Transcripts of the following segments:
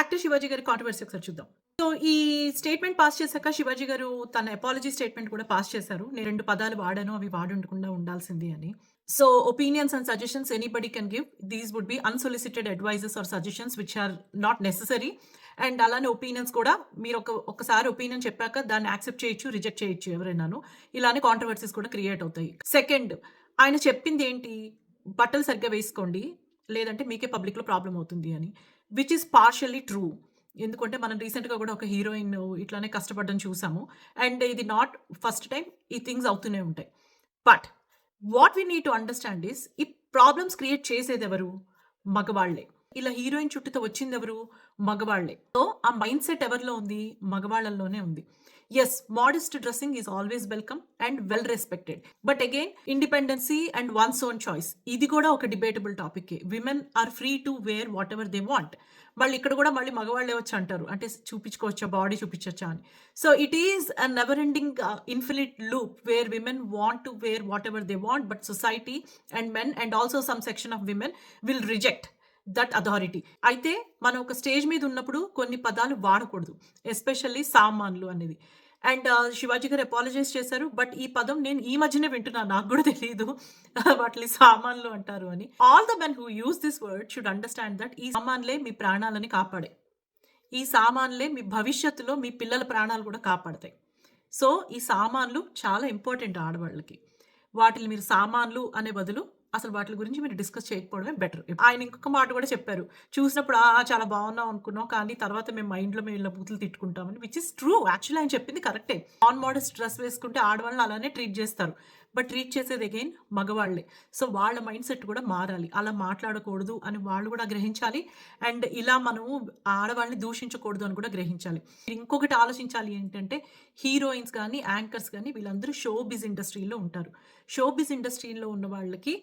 Back to Shivaji గారి controversy ఒకసారి చూద్దాం. సో, ఈ స్టేట్‌మెంట్ పాస్ చేశాక శివాజీ గారు తన అపాలజీ స్టేట్‌మెంట్ కూడా పాస్ చేశారు. నేను 2 పదాలు వాడాను. అవి వాడుండకుండా ఉండాల్సింది అని. So, opinions and suggestions anybody can give. These would be unsolicited advices or suggestions which are not necessary. And అలానే ఒపీనియన్స్ కూడా మీరు ఒక్కసారి ఒపీనియన్ చెప్పాక దాన్ని యాక్సెప్ట్ చేయొచ్చు, రిజెక్ట్ చేయొచ్చు ఎవరైనాను. ఇలానే కాంట్రవర్సీస్ కూడా క్రియేట్ అవుతాయి. సెకండ్, ఆయన చెప్పిందేంటి? బట్టలు సరిగ్గా వేసుకోండి. లేదంటే మీకే పబ్లిక్‌లో ప్రాబ్లమ్ అవుతుంది అని. Which is partially true. ఎందుకంటే మనం రీసెంట్‌గా గూడా ఒక హీరోయిన్ ఇట్లానే కష్టపడడం చూసాము. అండ్ ఇది నాట్ ఫస్ట్ టైమ్ ఈ థింగ్స్ అవుతూనే ఉంటాయి. But what we need to understand is ఈ ప్రాబ్లమ్స్ క్రియేట్ చేసేదెవరు? మగవాళ్ళే. ఇలా హీరోయిన్ చుట్టూతో వచ్చిందెవరు? మగవాళ్ళే. సో, ఆ మైండ్‌సెట్ ఎవరిలో ఉంది? మగవాళ్ళలోనే ఉంది. Yes, modest dressing is always welcome and well respected. But again independency and one's own choice. ఇది కూడా ఒక డిబేటబుల్ టాపికే. Women are free to wear whatever they want. మళ్ళీ ఇక్కడ కూడా మళ్ళీ మగవాళ్ళే వచ్చి అంటారు. అంటే చూపించుకోవచ్చా? బాడీ చూపించొచ్చా అని. So, it is a never ending infinite loop where women want to wear whatever they want. But society and men and also some section of women will reject that authority. అయితే మనం ఒక stage మీద ఉన్నప్పుడు కొన్ని పదాలు వాడకూడదు. Especially సామాన్లు అనేది. అండ్ శివాజీ గారు అపాలజైజ్ చేశారు. బట్ ఈ పదం నేను ఈ మధ్యనే వింటున్నాను. నాకు గూడా తెలీదు. వాటిని సామాన్లు అంటారు అని. All the men who use this word should understand that ఈ సామాన్లే మీ ప్రాణాలని కాపాడాయి. ఈ సామాన్లే మీ భవిష్యత్తులో మీ పిల్లల ప్రాణాలు కూడా కాపాడతాయి. సో, ఈ సామాన్లు చాలా ఇంపార్టెంట్ ఆడవాళ్ళకి. వాటిని మీరు సామాన్లు అనే బదులు అసలు వాటిలి గురించి మీరు డిస్కస్ చేయకపోవడమే బెటర్. ఆయన ఇంకొక మాట కూడా చెప్పారు. చూసినప్పుడు చాలా బాగున్నావు అనుకున్నాం. కానీ తర్వాత మేము మైండ్‌లో మేము ఇలా బూతులు తిట్టుకుంటామని. Which is true. యాక్చువల్లీ ఆయన చెప్పింది కరెక్టే. నాన్ మోడెస్ట్ డ్రెస్ వేసుకుంటే ఆడవాళ్ళని అలానే ట్రీట్ చేస్తారు. బట్ ట్రీట్ చేసేది అగైన్ మగవాళ్ళే. సో, వాళ్ళ మైండ్ సెట్ కూడా మారాలి. అలా మాట్లాడకూడదు అని వాళ్ళు కూడా గ్రహించాలి. అండ్ ఇలా మనము ఆడవాళ్ళని దూషించకూడదు అని కూడా గ్రహించాలి. ఇంకొకటి ఆలోచించాలి ఏంటంటే హీరోయిన్స్ గాని, యాంకర్స్ గాని వీళ్ళందరూ షోబిజ్ ఇండస్ట్రీలో ఉంటారు. షోబిజ్ ఇండస్ట్రీలో ఉన్న వాళ్ళకి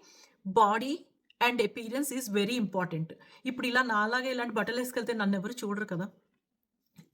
body and appearance is very important. ఇప్పుడు ఇలా నాలాగా ఇలాంటి బట్టలేసుకెళ్తే నన్నెవరు చూడరు కదా!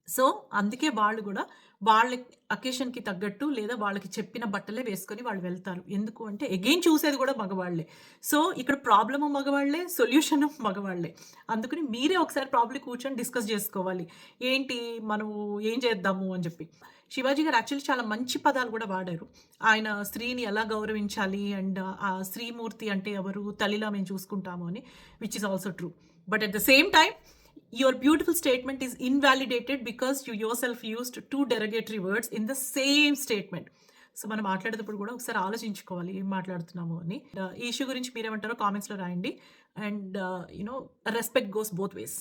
సో, అందుకే వాళ్ళు గూడా వాళ్ళ అకేషన్‌కి తగ్గట్టు లేదా వాళ్ళకి చెప్పిన బట్టలే వేసుకొని వాళ్ళు వెళ్తారు. ఎందుకు అంటే అగైన్ చూసేది గూడా మగవాళ్ళే. సో, ఇక్కడ ప్రాబ్లము మగవాళ్ళే, సొల్యూషను మగవాళ్ళే. అందుకని మీరే ఒకసారి ప్రాబ్లీ కూర్చొని డిస్కస్ జేసుకోవాలి. ఏంటి మనము ఏం చేద్దాము అని జెప్పి. శివాజీ గారు యాక్చువల్లీ చాలా మంచి పదాలు గూడా వాడారు. ఆయన స్త్రీని ఎలా గౌరవించాలి అండ్ ఆ స్త్రీమూర్తి అంటే ఎవరు? తల్లిలా మేము చూసుకుంటాము అని. Which is also true. But at the same time your beautiful statement is invalidated because you yourself used two derogatory words in the same statement. So, మనం మాట్లాడేటప్పుడు కూడా ఒకసారి ఆలోచించుకోవాలి ఏం మాట్లాడుతున్నాము అని. ఈ ఇష్యూ గురించి మీరేమంటారో కామెంట్స్‌లో రాయండి. And respect goes both ways.